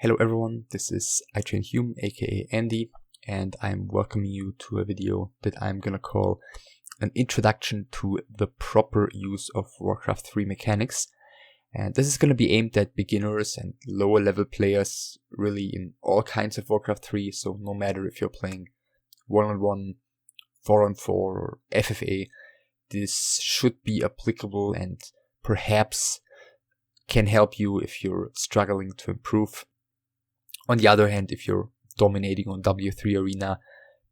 Hello everyone, this is ITrainHum aka Andy, and I'm welcoming you to a video that I'm gonna call an introduction to the proper use of Warcraft 3 mechanics. And this is gonna be aimed at beginners and lower level players, really in all kinds of Warcraft 3, so no matter if you're playing 1-on-1, 4-on-4 or FFA, this should be applicable and perhaps can help you if you're struggling to improve. On the other hand, if you're dominating on W3 Arena,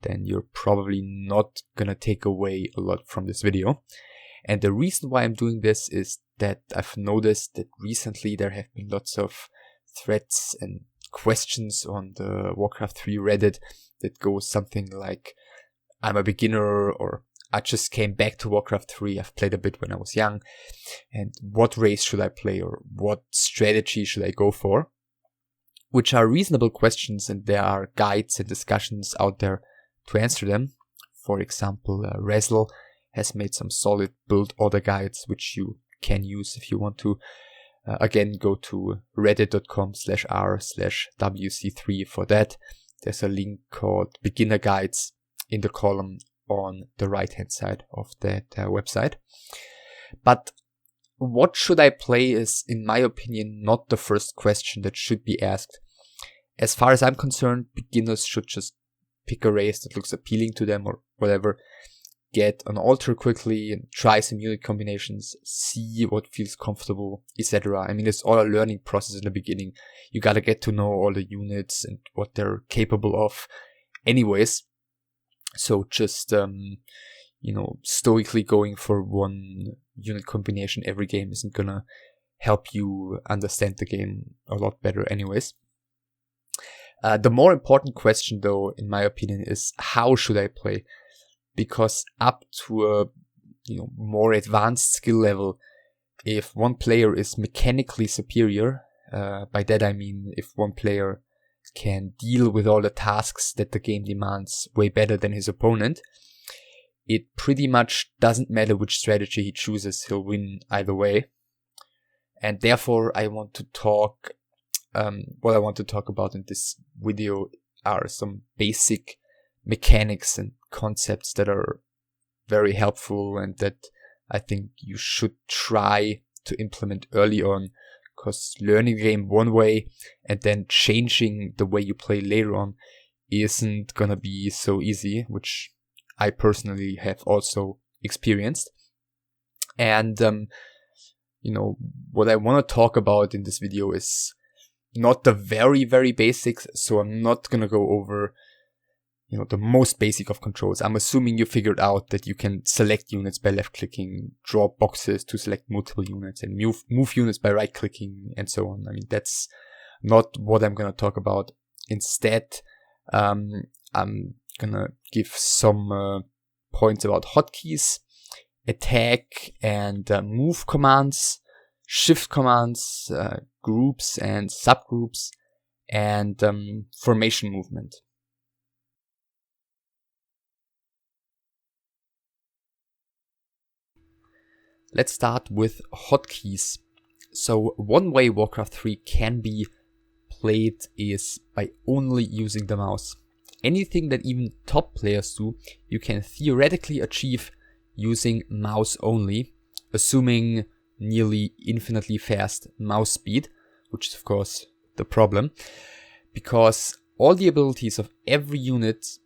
then you're probably not gonna take away a lot from this video. And the reason why I'm doing this is that I've noticed that recently there have been lots of threads and questions on the Warcraft 3 Reddit that go something like, I'm a beginner, or I just came back to Warcraft 3, I've played a bit when I was young, and what race should I play or what strategy should I go for? Which are reasonable questions, and there are guides and discussions out there to answer them. For example, Resl has made some solid build order guides, which you can use if you want to. Again, go to reddit.com/r/wc3 for that. There's a link called Beginner Guides in the column on the right hand side of that website. But what should I play is, in my opinion, not the first question that should be asked. As far as I'm concerned, beginners should just pick a race that looks appealing to them or whatever, get an altar quickly and try some unit combinations, see what feels comfortable, etc. I mean, it's all a learning process in the beginning. You gotta get to know all the units and what they're capable of anyways. So just, stoically going for one unit combination every game isn't gonna help you understand the game a lot better anyways. The more important question, though, in my opinion, is how should I play? Because up to a more advanced skill level, if one player is mechanically superior, by that I mean if one player can deal with all the tasks that the game demands way better than his opponent, it pretty much doesn't matter which strategy he chooses, he'll win either way. And therefore I want to talk, what I want to talk about in this video are some basic mechanics and concepts that are very helpful and that I think you should try to implement early on, because learning the game one way and then changing the way you play later on isn't gonna be so easy, which I personally have also experienced. And, what I want to talk about in this video is not the very, very basics. So I'm not going to go over, the most basic of controls. I'm assuming you figured out that you can select units by left clicking, draw boxes to select multiple units, and move units by right clicking and so on. I mean, that's not what I'm going to talk about. Instead, I'm gonna give some points about hotkeys, attack and move commands, shift commands, groups and subgroups, and formation movement. Let's start with hotkeys. So one way Warcraft 3 can be played is by only using the mouse. Anything that even top players do, you can theoretically achieve using mouse only, assuming nearly infinitely fast mouse speed, which is of course the problem, because all the abilities of every unit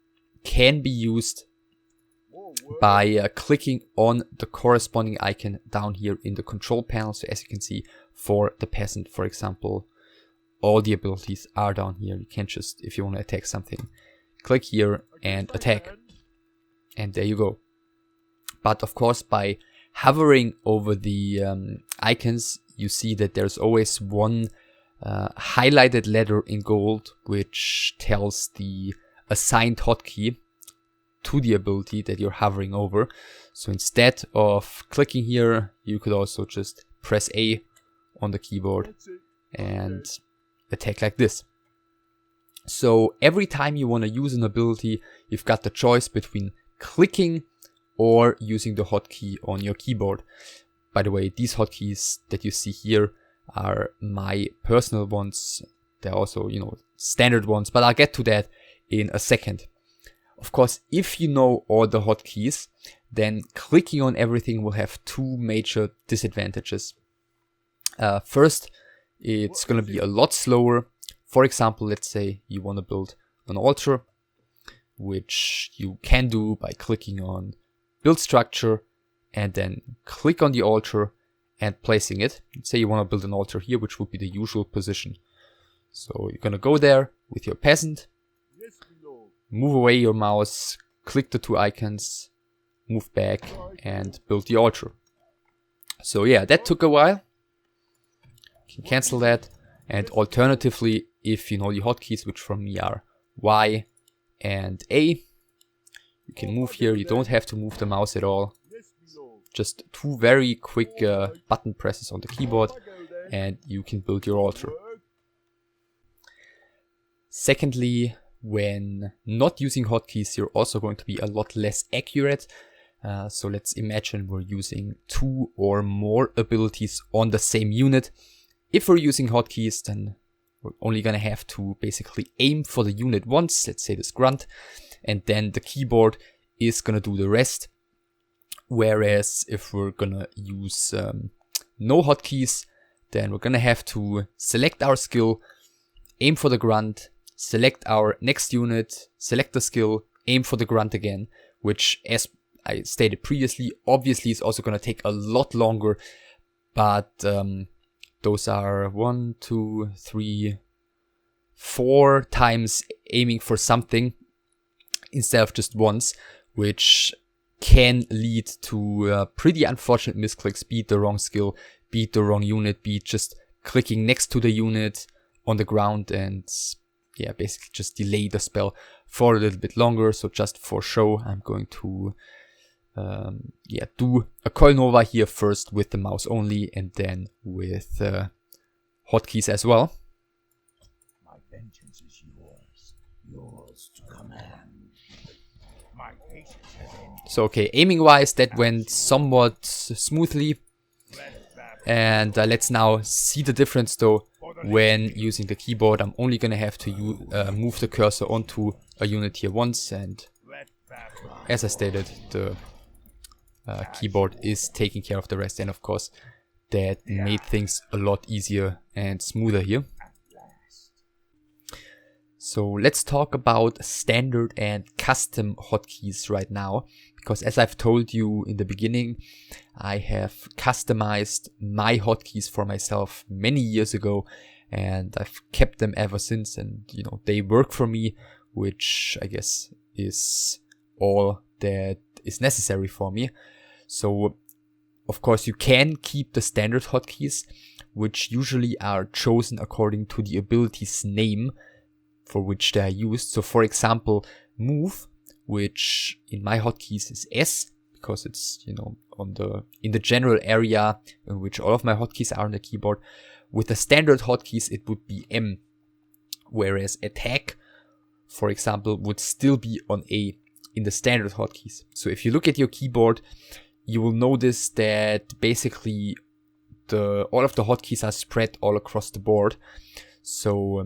can be used by clicking on the corresponding icon down here in the control panel. So as you can see, for the peasant, for example, all the abilities are down here. You can't just, if you want to attack something, click here and attack, and there you go. But of course, by hovering over the icons, you see that there's always one highlighted letter in gold which tells the assigned hotkey to the ability that you're hovering over. So instead of clicking here, you could also just press A on the keyboard and attack like this. So every time you want to use an ability, you've got the choice between clicking or using the hotkey on your keyboard. By the way, these hotkeys that you see here are my personal ones. There are also, you know, standard ones, but I'll get to that in a second. Of course, if you know all the hotkeys, then clicking on everything will have two major disadvantages. First, it's going to be a lot slower. For example, let's say you want to build an altar, which you can do by clicking on build structure and then click on the altar and placing it. Let's say you want to build an altar here, which would be the usual position. So you're going to go there with your peasant, move away your mouse, click the two icons, move back and build the altar. So yeah, that took a while. You can cancel that. And alternatively, if you know the hotkeys, which for me are Y and A, you can move here. You don't have to move the mouse at all. Just two very quick button presses on the keyboard and you can build your altar. Secondly, when not using hotkeys, you're also going to be a lot less accurate. So let's imagine we're using 2 or more abilities on the same unit. If we're using hotkeys, then we're only going to have to basically aim for the unit once, let's say this grunt, and then the keyboard is going to do the rest. Whereas if we're going to use no hotkeys, then we're going to have to select our skill, aim for the grunt, select our next unit, select the skill, aim for the grunt again, which, as I stated previously, obviously is also going to take a lot longer, but those are 1, 2, 3, 4 times aiming for something instead of just once, which can lead to pretty unfortunate misclicks, be it the wrong skill, be it the wrong unit, be it just clicking next to the unit on the ground and yeah, basically just delay the spell for a little bit longer. So just for show, I'm going to do a Coil Nova here first with the mouse only and then with hotkeys as well. My vengeance is yours, yours to command. My patience has ended. So okay, aiming wise that went somewhat smoothly, and let's now see the difference though. When using the keyboard, I'm only gonna have to move the cursor onto a unit here once, and as I stated, the keyboard is taking care of the rest, and of course that made things a lot easier and smoother here. So let's talk about standard and custom hotkeys right now, because as I've told you in the beginning, I have customized my hotkeys for myself many years ago and I've kept them ever since, and you know, they work for me, which I guess is all that is necessary for me. So of course you can keep the standard hotkeys, which usually are chosen according to the ability's name for which they are used. So for example, move, which in my hotkeys is S, because it's, you know, in the general area in which all of my hotkeys are on the keyboard. With the standard hotkeys it would be M, whereas attack, for example, would still be on A in the standard hotkeys. So if you look at your keyboard, you will notice that basically all of the hotkeys are spread all across the board. So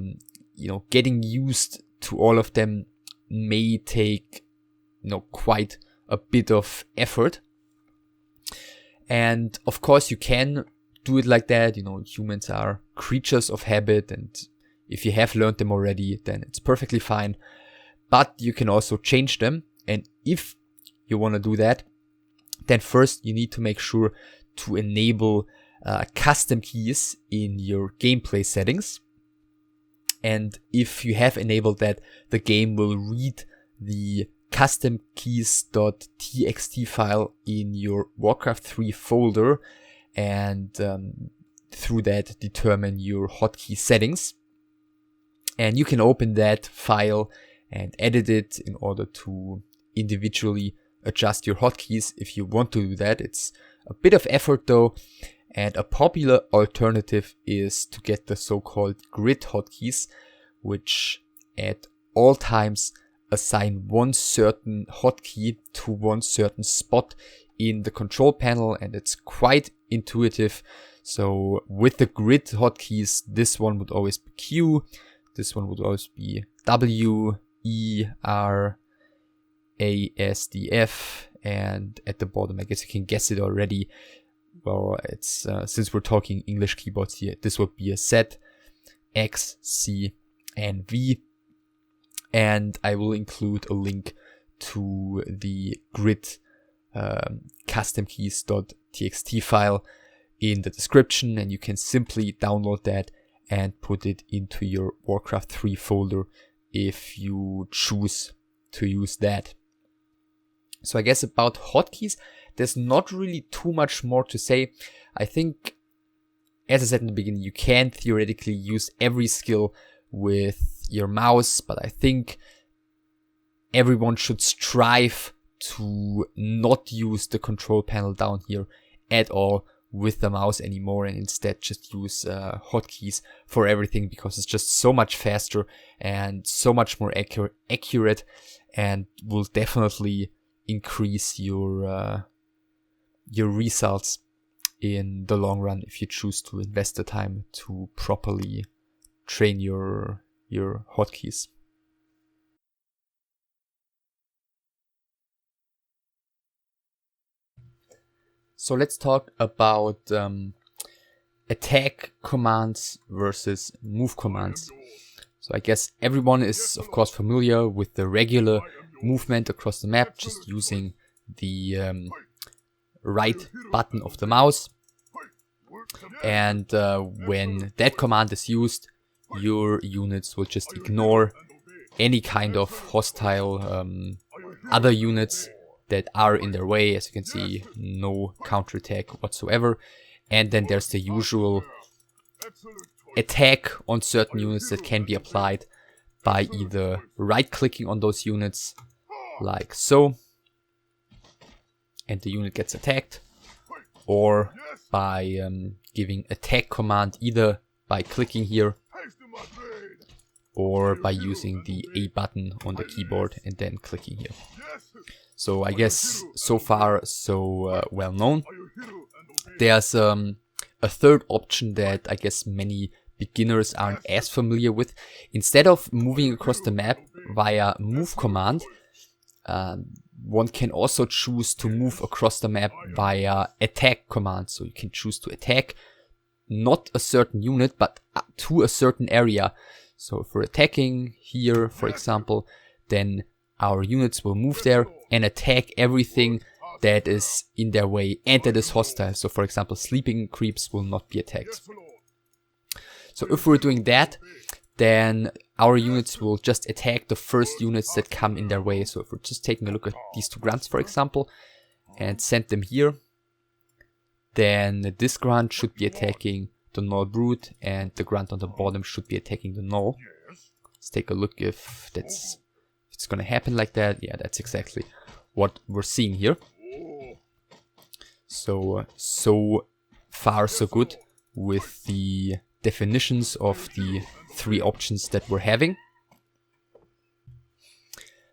you know, getting used to all of them may take, you know, quite a bit of effort. And of course you can do it like that. You know, humans are creatures of habit, and if you have learned them already, then it's perfectly fine. But you can also change them, and if you want to do that, then first you need to make sure to enable custom keys in your gameplay settings. And if you have enabled that, the game will read the custom keys.txt file in your Warcraft 3 folder, and through that determine your hotkey settings. And you can open that file and edit it in order to individually adjust your hotkeys if you want to do that. It's a bit of effort though, and a popular alternative is to get the so-called grid hotkeys, which at all times assign one certain hotkey to one certain spot in the control panel, and it's quite intuitive. So with the grid hotkeys, this one would always be Q, this one would always be WERASDF, and at the bottom, I guess you can guess it already. Well, it's since we're talking English keyboards here, this would be a Z, X, C, and V. And I will include a link to the grid customkeys.txt file in the description, and you can simply download that and put it into your Warcraft 3 folder if you choose to use that. So I guess about hotkeys, there's not really too much more to say. I think, as I said in the beginning, you can theoretically use every skill with your mouse, but I think everyone should strive to not use the control panel down here at all with the mouse anymore, and instead just use hotkeys for everything, because it's just so much faster and so much more accurate, and will definitely increase your results in the long run if you choose to invest the time to properly train your hotkeys. So let's talk about attack commands versus move commands. So I guess everyone is of course familiar with the regular movement across the map, just using the right button of the mouse. And when that command is used, your units will just ignore any kind of hostile other units that are in their way. As you can see, no counterattack whatsoever. And then there's the usual attack on certain units that can be applied by either right-clicking on those units, like so, and the unit gets attacked, or by giving attack command either by clicking here or by using the A button on the keyboard and then clicking here. So I guess so far so well known. There's a third option that I guess many beginners aren't as familiar with. Instead of moving across the map via move command, one can also choose to move across the map via attack command. So you can choose to attack not a certain unit, but to a certain area. So if we're attacking here, for example, then our units will move there and attack everything that is in their way and that is hostile. So for example, sleeping creeps will not be attacked. So if we're doing that, then our units will just attack the first units that come in their way. So if we're just taking a look at these two grunts, for example, and send them here, then this grunt should be attacking the null brute, and the grunt on the bottom should be attacking the null. Let's take a look if it's gonna happen like that. Yeah, that's exactly what we're seeing here. So far so good with the definitions of the three options that we're having.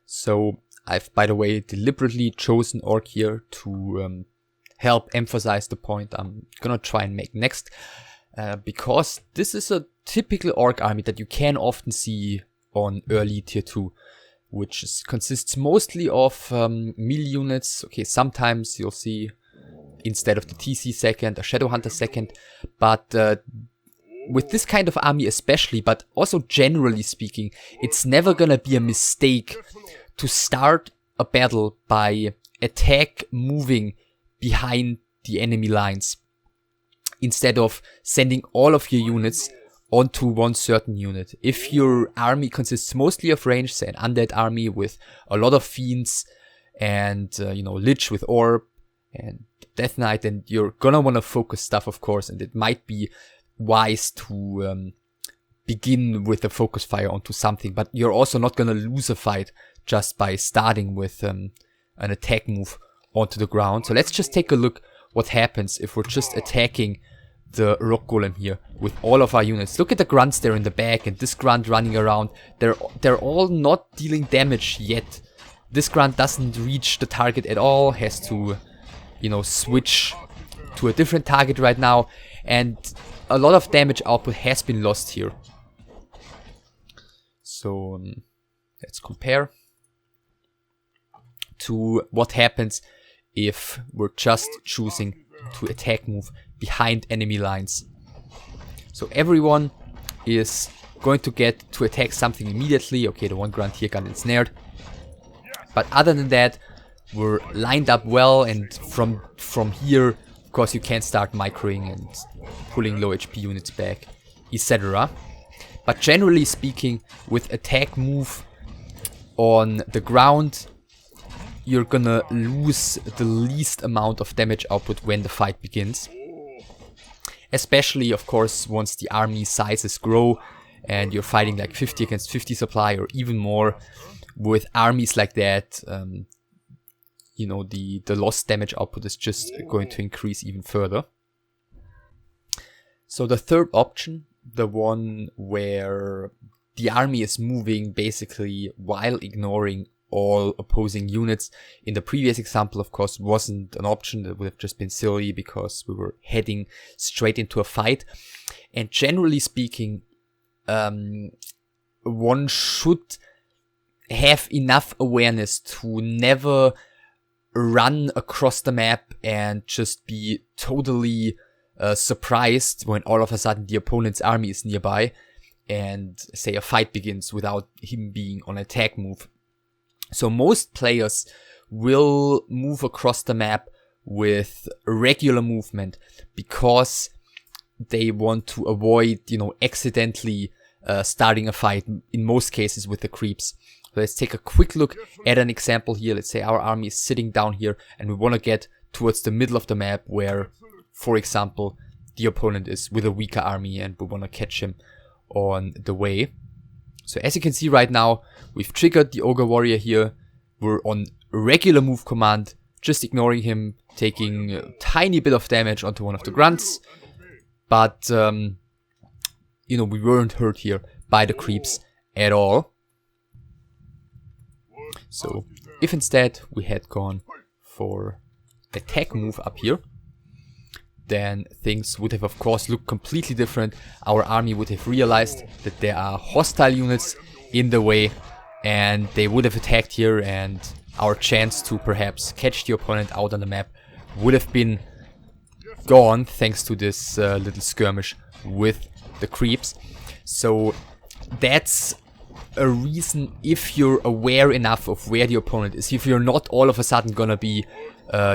So I've, by the way, deliberately chosen orc here to help emphasize the point I'm gonna try and make next, because this is a typical orc army that you can often see on early tier 2, which consists mostly of melee units. Okay, sometimes you'll see, instead of the TC second, a Shadowhunter second, but with this kind of army especially, but also generally speaking, it's never gonna be a mistake to start a battle by moving behind the enemy lines, instead of sending all of your units onto one certain unit. If your army consists mostly of range, say an undead army with a lot of fiends and Lich with orb and Death Knight, then you're gonna want to focus stuff, of course, and it might be wise to begin with a focus fire onto something, but you're also not gonna lose a fight just by starting with an attack move onto the ground. So let's just take a look what happens if we're just attacking the rock golem here with all of our units. Look at the grunts there in the back, and this grunt running around. They're all not dealing damage yet. This grunt doesn't reach the target at all, has to switch to a different target right now, and a lot of damage output has been lost here. So let's compare to what happens if we're just choosing to attack move behind enemy lines. So everyone is going to get to attack something immediately. Okay, the one grunt here got ensnared. But other than that, we're lined up well, and from here, of course, you can start microing and pulling low HP units back, etc. But generally speaking, with attack move on the ground, you're gonna lose the least amount of damage output when the fight begins. Especially, of course, once the army sizes grow and you're fighting like 50 against 50 supply or even more. With armies like that, you know, the lost damage output is just going to increase even further. So the third option, the one where the army is moving basically while ignoring all opposing units. In the previous example, of course, wasn't an option. That would have just been silly because we were heading straight into a fight. And generally speaking, one should have enough awareness to never run across the map and just be totally surprised when all of a sudden the opponent's army is nearby and say a fight begins without him being on attack move. So most players will move across the map with regular movement because they want to avoid, you know, accidentally starting a fight, in most cases with the creeps. So let's take a quick look at an example here. Let's say our army is sitting down here and we want to get towards the middle of the map where, for example, the opponent is with a weaker army and we want to catch him on the way. So as you can see right now, we've triggered the Ogre Warrior here. We're on regular move command, just ignoring him, taking a tiny bit of damage onto one of the grunts. But, you know, we weren't hurt here by the creeps at all. So if instead we had gone for attack move up here, then things would have of course looked completely different. Our army would have realized that there are hostile units in the way and they would have attacked here, and our chance to perhaps catch the opponent out on the map would have been gone thanks to this little skirmish with the creeps. So that's a reason, if you're aware enough of where the opponent is, if you're not all of a sudden gonna be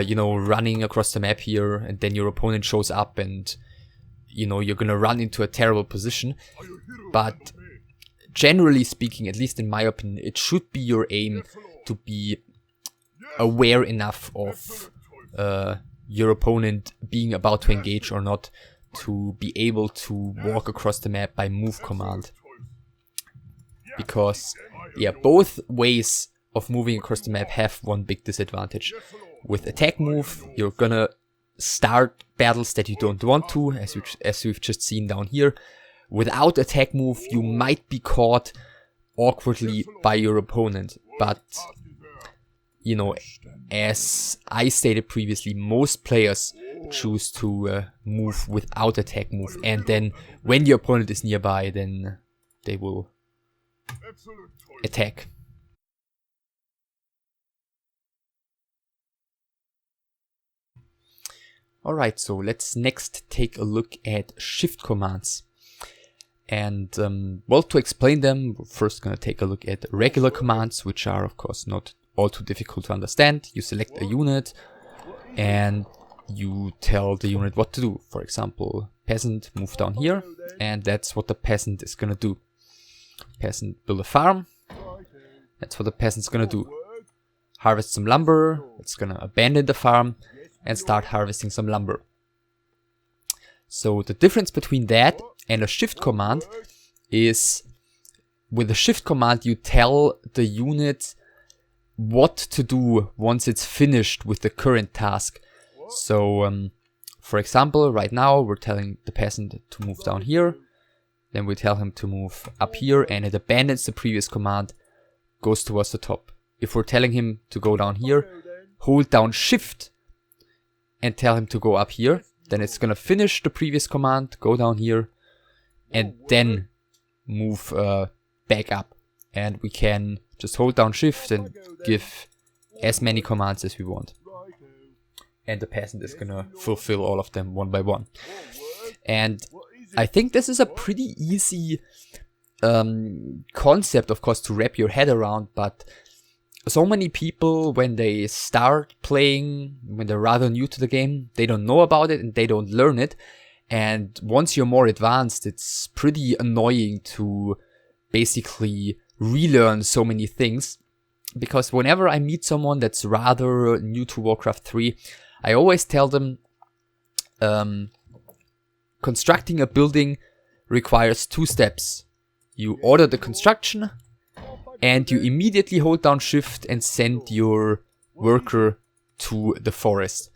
you know, running across the map here and then your opponent shows up and, you know, you're gonna run into a terrible position. But generally speaking, at least in my opinion, it should be your aim to be aware enough of your opponent being about to engage or not, to be able to walk across the map by move command. Because, yeah, both ways of moving across the map have one big disadvantage. With attack move, you're gonna start battles that you don't want to, as we've just seen down here. Without attack move, you might be caught awkwardly by your opponent. But, you know, as I stated previously, most players choose to move without attack move. And then when your opponent is nearby, then they will attack. Alright, so let's next take a look at shift commands. And, well, to explain them, we're first gonna take a look at regular commands, which are, of course, not all too difficult to understand. You select a unit, and you tell the unit what to do. For example, peasant, move down here, and that's what the peasant is gonna do. Peasant, build a farm. That's what the peasant's gonna do. Harvest some lumber. It's gonna abandon the farm and start harvesting some lumber. So the difference between that and a shift command is, with a shift command you tell the unit what to do once it's finished with the current task. So for example, right now we're telling the peasant to move down here, then we tell him to move up here, and it abandons the previous command, goes towards the top. If we're telling him to go down here, hold down shift and tell him to go up here, then it's gonna finish the previous command, go down here, and then move back up. and we can just hold down shift and give as many commands as we want. And the peasant is gonna fulfill all of them one by one. And I think this is a pretty easy concept, of course, to wrap your head around, but so many people, when they start playing, when they're rather new to the game, they don't know about it and they don't learn it. And once you're more advanced, it's pretty annoying to basically relearn so many things. Because whenever I meet someone that's rather new to Warcraft 3, I always tell them constructing a building requires 2 steps. You order the construction, and you immediately hold down shift and send your worker to the forest.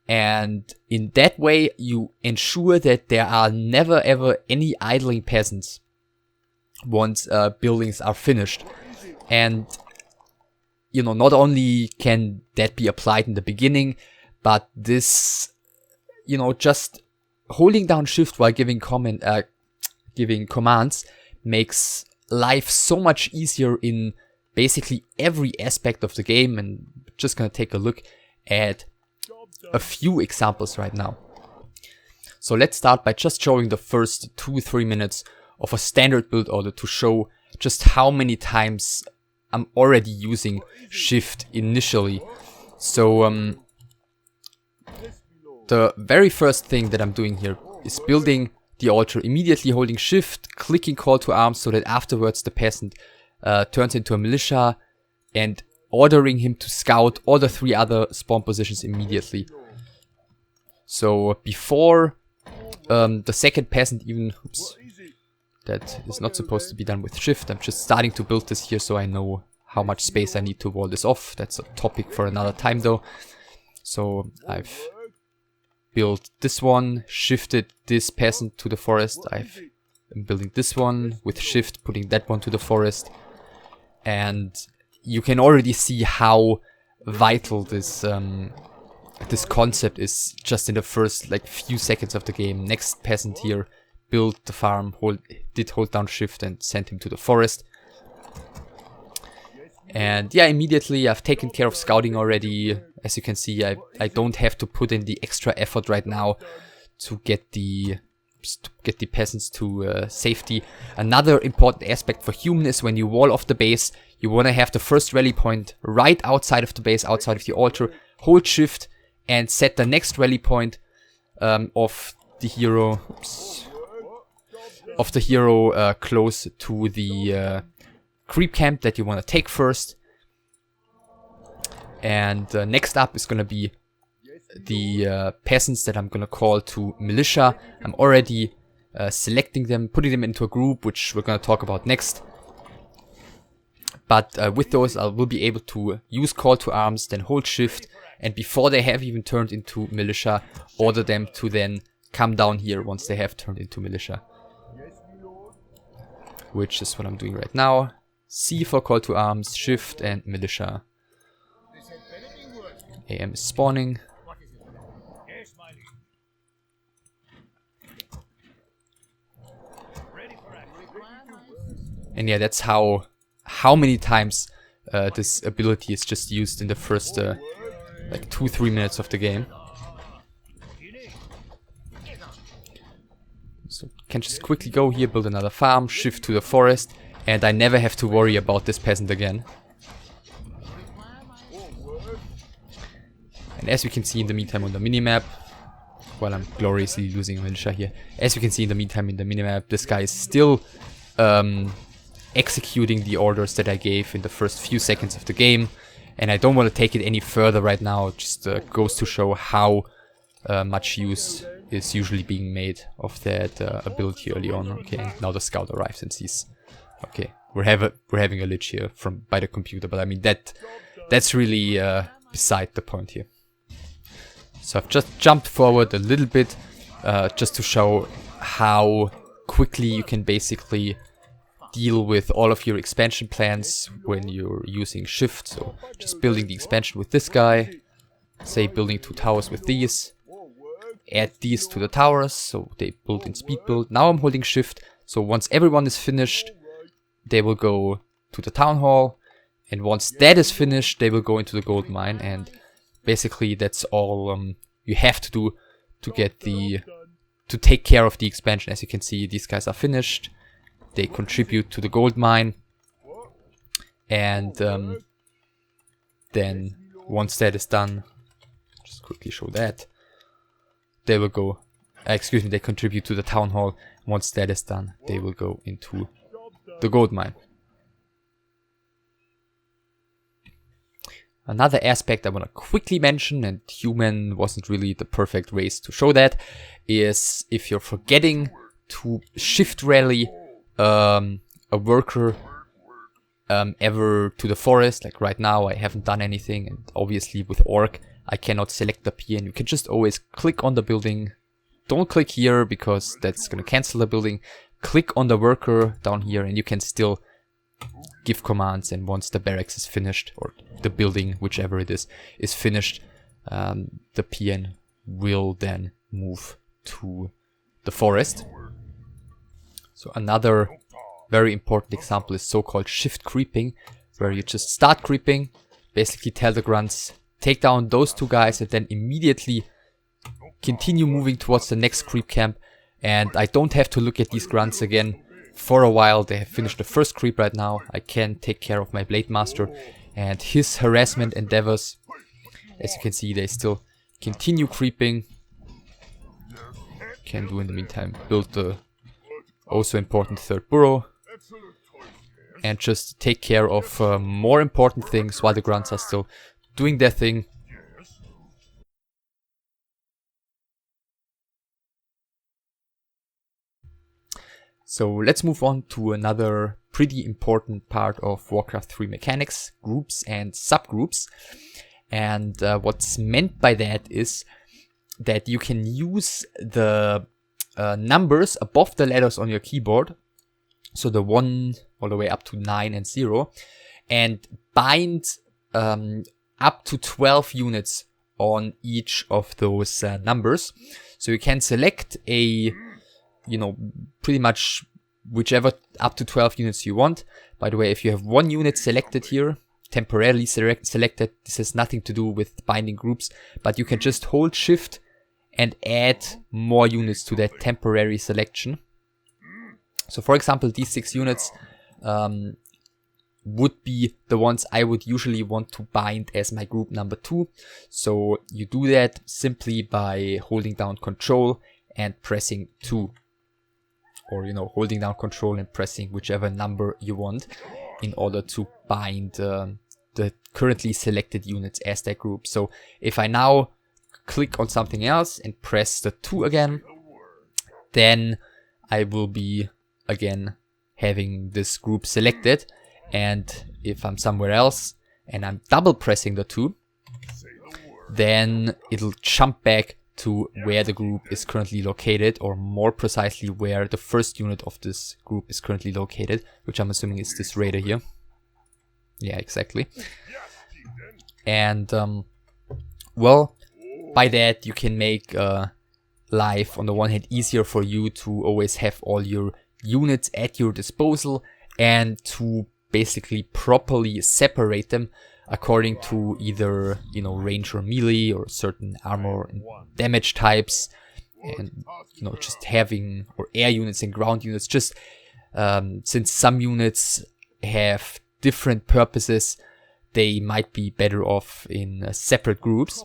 And in that way, you ensure that there are never ever any idling peasants once buildings are finished. And, you know, not only can that be applied in the beginning, but this, you know, just holding down shift while giving commands makes life so much easier in basically every aspect of the game. And just gonna take a look at a few examples right now. So let's start by just showing the first 2-3 minutes of a standard build order to show just how many times I'm already using shift initially. So the very first thing that I'm doing here is building the altar, immediately holding shift, clicking call to arms so that afterwards the peasant turns into a militia, and ordering him to scout all the 3 other spawn positions immediately. So before the second peasant even, oops, that is not supposed to be done with shift. I'm just starting to build this here so I know how much space I need to wall this off. That's a topic for another time though. So I've built this one, shifted this peasant to the forest. I'm building this one with shift, putting that one to the forest. And you can already see how vital this this concept is just in the first like few seconds of the game. Next peasant here, built the farm, hold down shift and sent him to the forest. And yeah, immediately I've taken care of scouting already. As you can see, I don't have to put in the extra effort right now to get the peasants to safety. Another important aspect for human is when you wall off the base, you want to have the first rally point right outside of the base, outside of the altar. Hold shift and set the next rally point of the hero. Oops, of the hero close to the creep camp that you want to take first. And next up is going to be the peasants that I'm going to call to militia. I'm already selecting them, putting them into a group, which we're going to talk about next. But with those, I will be able to use call to arms, then hold shift, and before they have even turned into militia, order them to then come down here once they have turned into militia. Which is what I'm doing right now. C for call to arms, shift, and militia. AM is spawning. And yeah, that's how many times this ability is just used in the first like 2-3 minutes of the game. So can just quickly go here, build another farm, shift to the forest, and I never have to worry about this peasant again. And as you can see in the meantime on the minimap, while I'm gloriously losing militia here, as you can see in the meantime in the minimap, this guy is still executing the orders that I gave in the first few seconds of the game. And I don't want to take it any further right now. It just goes to show how much use is usually being made of that ability early on. Okay, now the scout arrives and sees. Okay, we're having a glitch here by the computer, but I mean that's really beside the point here. So I've just jumped forward a little bit just to show how quickly you can basically deal with all of your expansion plans when you're using shift. So just building the expansion with this guy, say building 2 towers with these, add these to the towers so they build in speed build. Now I'm holding shift, so once everyone is finished, they will go to the town hall, and once that is finished, they will go into the gold mine, and basically that's all you have to do to get to take care of the expansion. As you can see, these guys are finished. They contribute to the gold mine, and then once that is done, just quickly show that, they will go, they contribute to the town hall. Once that is done, they will go into the gold mine. Another aspect I want to quickly mention, and human wasn't really the perfect race to show that, is if you're forgetting to shift rally a worker ever to the forest, like right now I haven't done anything, and obviously with orc I cannot select the PN. You can just always click on the building. Don't click here because that's gonna cancel the building. Click on the worker down here and you can still give commands, and once the barracks is finished, or the building, whichever it is finished, the PN will then move to the forest. So another very important example is so-called shift creeping, where you just start creeping, basically tell the grunts, take down those two guys, and then immediately continue moving towards the next creep camp. And I don't have to look at these grunts again for a while. They have finished the first creep right now. I can take care of my Blade Master and his harassment endeavors. As you can see, they still continue creeping. Can do in the meantime build the also important third burrow and just take care of more important things while the grunts are still doing their thing. So let's move on to another pretty important part of Warcraft 3 mechanics, groups and subgroups. And what's meant by that is that you can use the numbers above the letters on your keyboard, so the 1 all the way up to 9 and 0, and bind up to 12 units on each of those numbers. So you can select a, pretty much whichever up to 12 units you want. By the way, if you have one unit selected here, temporarily selected, this has nothing to do with binding groups, but you can just hold shift and add more units to that temporary selection. So for example, these 6 units would be the ones I would usually want to bind as my group number 2. So you do that simply by holding down Control and pressing 2. Or, holding down Control and pressing whichever number you want in order to bind the currently selected units as that group. So if I now click on something else and press the 2 again, then I will be again having this group selected. And if I'm somewhere else and I'm double pressing the 2, then it'll jump back to where the group is currently located, or more precisely where the first unit of this group is currently located, which I'm assuming is this raider here. Yeah, exactly. And well, by that you can make life on the one hand easier for you to always have all your units at your disposal, and to basically properly separate them according to either, range or melee, or certain armor and damage types, and, just having, or air units and ground units, just since some units have different purposes, they might be better off in separate groups.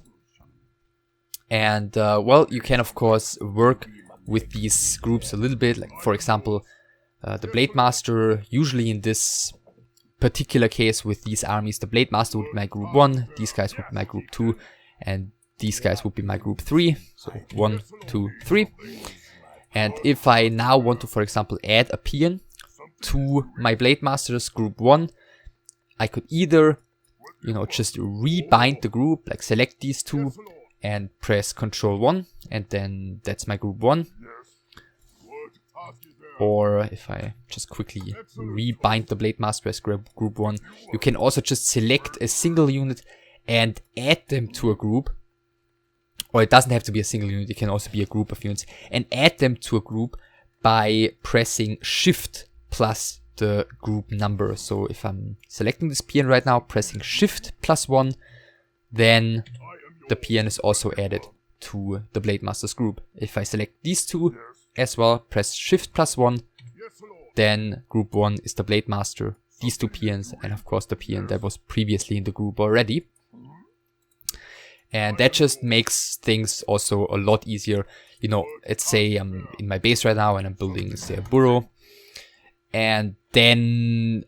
And, well, you can of course work with these groups a little bit, like for example, the Blade Master, usually in this particular case with these armies, the Blade Master would be my group 1, these guys would be my group 2, and these guys would be my group 3. So 1, 2, 3. And if I now want to, for example, add a peon to my Blade Master's group 1, I could either, just rebind the group, like select these two and press Control 1, and then that's my group 1. Or if I just quickly rebind the Blade Master as group 1, you can also just select a single unit and add them to a group. Or it doesn't have to be a single unit, it can also be a group of units, and add them to a group by pressing Shift plus the group number. So if I'm selecting this PN right now, pressing Shift +1, then the PN is also added to the Blade Masters group. If I select these two as well, press Shift +1, then group 1 is the Blade Master, these two PNs, and of course the PN that was previously in the group already. And that just makes things also a lot easier. You know, let's say I'm in my base right now and I'm building, say, a burrow, and then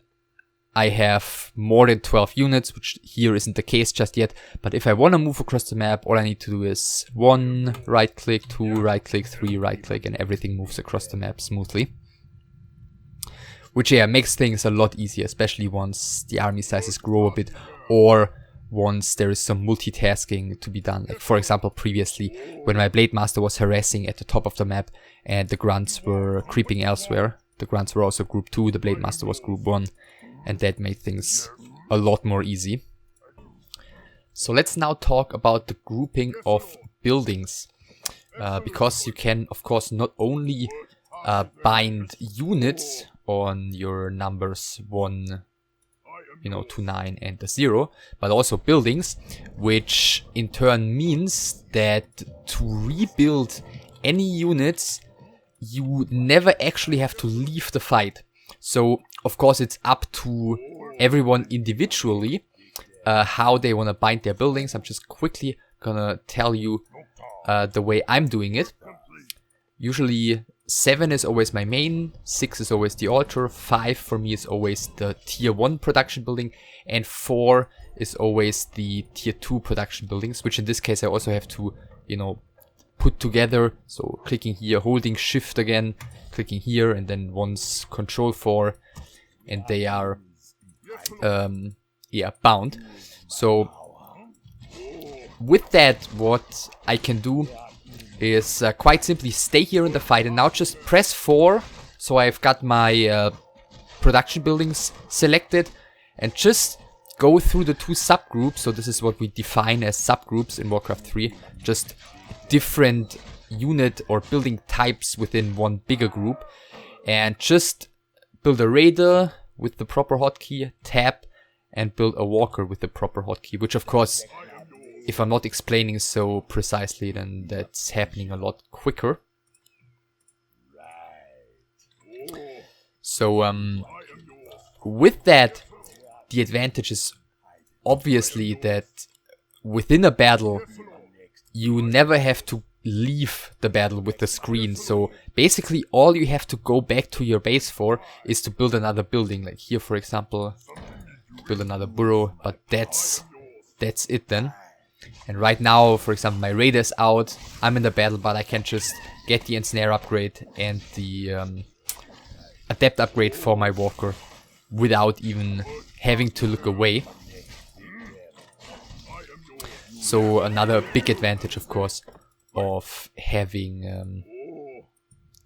I have more than 12 units, which here isn't the case just yet. But if I want to move across the map, all I need to do is 1 right click, 2 right click, 3 right click, and everything moves across the map smoothly. Which, yeah, makes things a lot easier, especially once the army sizes grow a bit, or once there is some multitasking to be done. Like, for example, previously, when my Blade Master was harassing at the top of the map and the grunts were creeping elsewhere. The grunts were also group 2, the Blade Master was group 1, and that made things a lot more easy. So let's now talk about the grouping of buildings, because you can, of course, not only bind units on your numbers 1, to 9 and the 0, but also buildings, which in turn means that to rebuild any units, you never actually have to leave the fight. So, of course, it's up to everyone individually how they want to bind their buildings. I'm just quickly gonna tell you the way I'm doing it. Usually 7 is always my main, 6 is always the altar, 5 for me is always the tier 1 production building, and 4 is always the tier 2 production buildings, which in this case I also have to, put together. So clicking here, holding shift again, clicking here, and then once control 4, and they are bound. So with that, what I can do is quite simply stay here in the fight and now just press 4. So I've got my production buildings selected, and just go through the 2 subgroups. So this is what we define as subgroups in Warcraft 3, just different unit or building types within one bigger group, and just build a raider with the proper hotkey, tab, and build a walker with the proper hotkey, which of course, if I'm not explaining so precisely, then that's happening a lot quicker. So with that, the advantage is obviously that within a battle, you never have to leave the battle with the screen. So basically all you have to go back to your base for is to build another building. Like here, for example, build another burrow, but that's it then. And right now, for example, my raider's out, I'm in the battle, but I can just get the ensnare upgrade and the adept upgrade for my walker without even having to look away. So another big advantage, of course, of having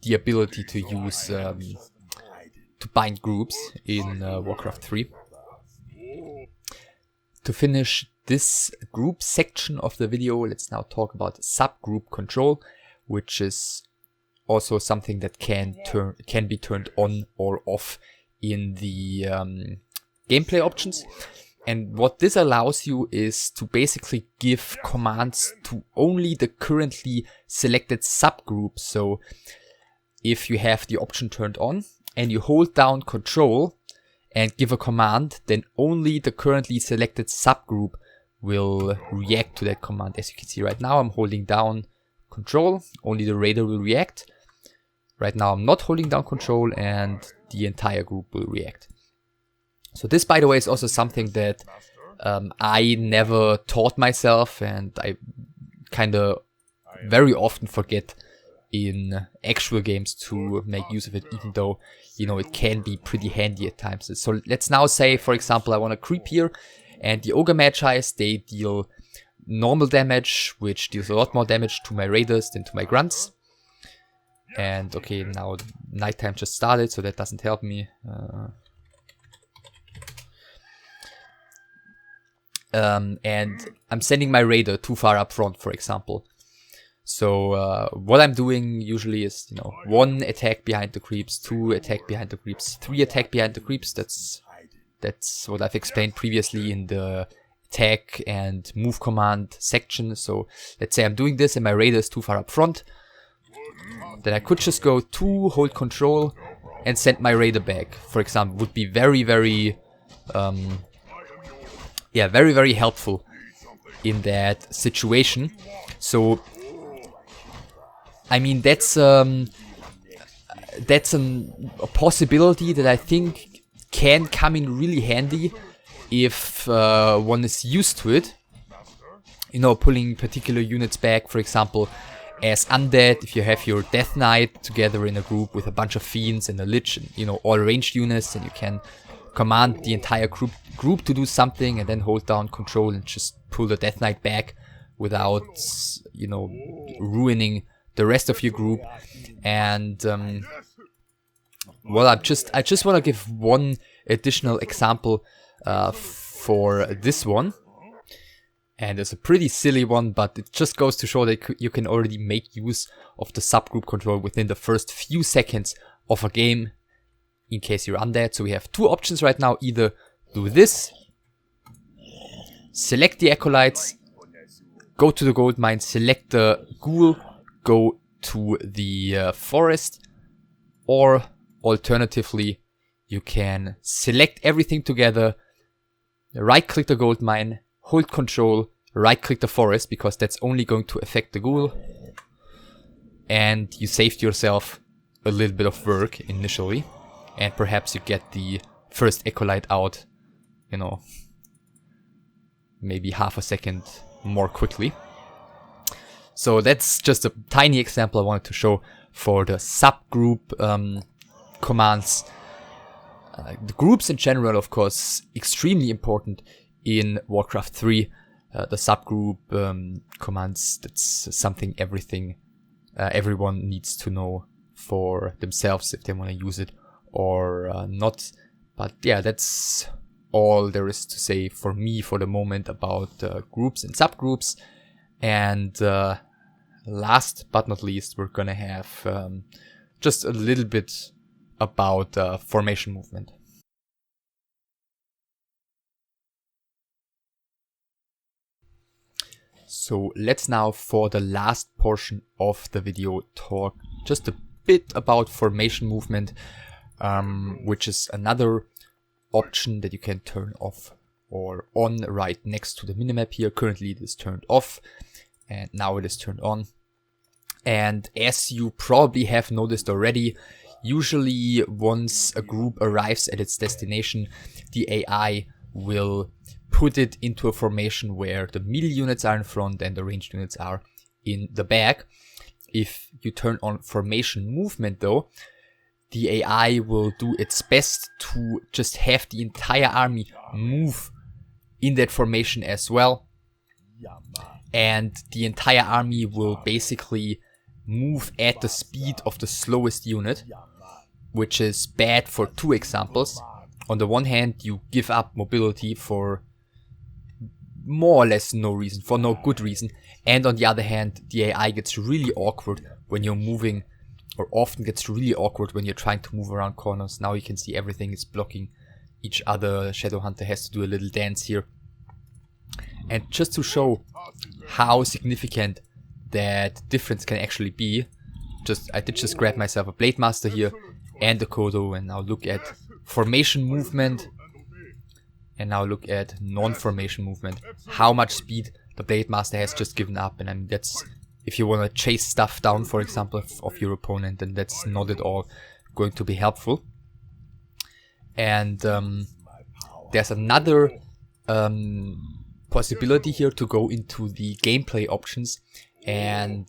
the ability to use to bind groups in Warcraft 3. To finish this group section of the video, let's now talk about subgroup control, which is also something that can be turned on or off in the gameplay options. And what this allows you is to basically give commands to only the currently selected subgroup. So if you have the option turned on and you hold down Control and give a command, then only the currently selected subgroup will react to that command. As you can see right now, I'm holding down Control, only the raider will react. Right now I'm not holding down Control and the entire group will react. So this, by the way, is also something that I never taught myself, and I kind of very often forget in actual games to make use of it, even though, it can be pretty handy at times. So let's now say, for example, I want to creep here, and the Ogre Magi's, they deal normal damage, which deals a lot more damage to my raiders than to my grunts. And okay, now nighttime just started, so that doesn't help me. And I'm sending my raider too far up front, for example. So what I'm doing usually is, 1 attack behind the creeps, 2 attack behind the creeps, 3 attack behind the creeps. That's what I've explained previously in the attack and move command section. So let's say I'm doing this and my raider is too far up front. Then I could just go 2, hold control, and send my raider back. For example, would be very, very, very, very helpful in that situation. So, I mean, that's a possibility that I think can come in really handy if one is used to it. Pulling particular units back, for example, as undead, if you have your Death Knight together in a group with a bunch of fiends and a lich, all ranged units, and you can command the entire group to do something and then hold down control and just pull the Death Knight back without, ruining the rest of your group. And well, I just want to give one additional example for this one. And it's a pretty silly one, but it just goes to show that you can already make use of the subgroup control within the first few seconds of a game, in case you're undead. So we have 2 options right now. Either do this, select the acolytes, go to the gold mine, select the ghoul, go to the forest, or alternatively, you can select everything together, right click the gold mine, hold control, right click the forest, because that's only going to affect the ghoul, and you saved yourself a little bit of work initially, and perhaps you get the first acolyte out, maybe half a second more quickly. So that's just a tiny example I wanted to show for the subgroup commands. The groups in general, of course, extremely important in Warcraft 3. The subgroup commands, that's something everyone needs to know for themselves if they want to use it or not. But yeah, that's all there is to say for me for the moment about groups and subgroups. And last but not least, we're gonna have just a little bit about formation movement. So let's now, for the last portion of the video, talk just a bit about formation movement, which is another option that you can turn off or on right next to the minimap here. Currently it is turned off and now it is turned on. And as you probably have noticed already, usually once a group arrives at its destination, the AI will put it into a formation where the melee units are in front and the ranged units are in the back. If you turn on formation movement though, the AI will do its best to just have the entire army move in that formation as well. And the entire army will basically move at the speed of the slowest unit, which is bad for 2 examples. On the one hand, you give up mobility for more or less no reason, for no good reason. And on the other hand, the AI gets really awkward when you're moving, or often gets really awkward when you're trying to move around corners. Now you can see everything is blocking each other. Shadowhunter has to do a little dance here. And just to show how significant that difference can actually be, I did just grab myself a Blade Master here and a Kodo, and now look at formation movement and now look at non-formation movement. How much speed the Blade Master has just given up. And I mean, that's, if you want to chase stuff down, for example, of your opponent, then that's not at all going to be helpful. And there's another possibility here to go into the gameplay options and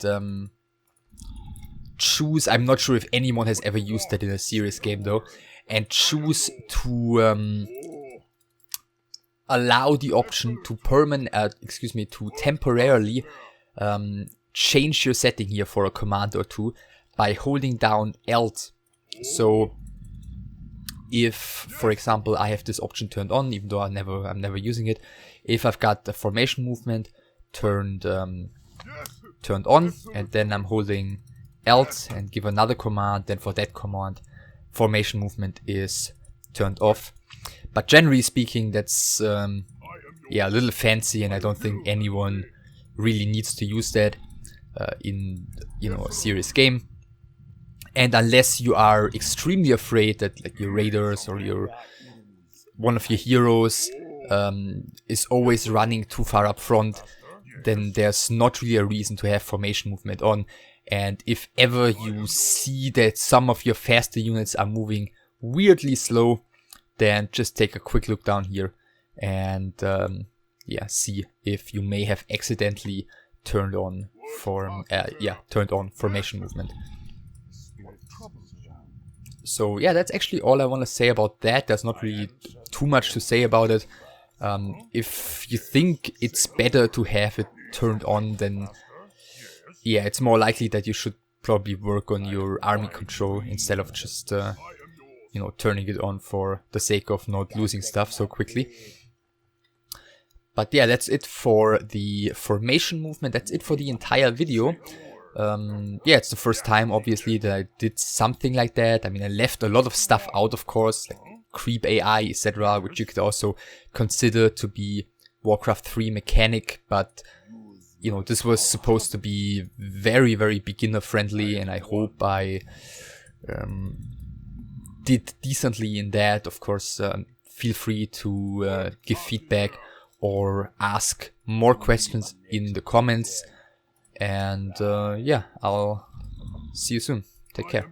choose, I'm not sure if anyone has ever used that in a serious game though, and choose to allow the option to to temporarily change your setting here for a command or two by holding down Alt. So if, for example, I have this option turned on, even though I'm never using it, if I've got the formation movement turned turned on, and then I'm holding Alt and give another command, then for that command formation movement is turned off. But generally speaking, that's yeah, a little fancy, and I don't think anyone really needs to use that in, you know, a serious game. And unless you are extremely afraid that like your raiders or your one of your heroes is always running too far up front, then there's not really a reason to have formation movement on. And if ever you see that some of your faster units are moving weirdly slow, then just take a quick look down here and yeah, see if you may have accidentally turned on formation movement. So yeah, that's actually all I want to say about that. There's not really too much to say about it. If you think it's better to have it turned on, then yeah, it's more likely that you should probably work on your army control instead of just you know, turning it on for the sake of not losing stuff so quickly. But yeah, that's it for the formation movement. That's it for the entire video. Yeah, it's the first time, obviously, that I did something like that. I mean, I left a lot of stuff out, of course, like creep AI, etc., which you could also consider to be Warcraft 3 mechanic, but, you know, this was supposed to be very, very beginner friendly, and I hope I did decently in that. Of course, feel free to give feedback or ask more questions in the comments. And yeah, I'll see you soon. Take care.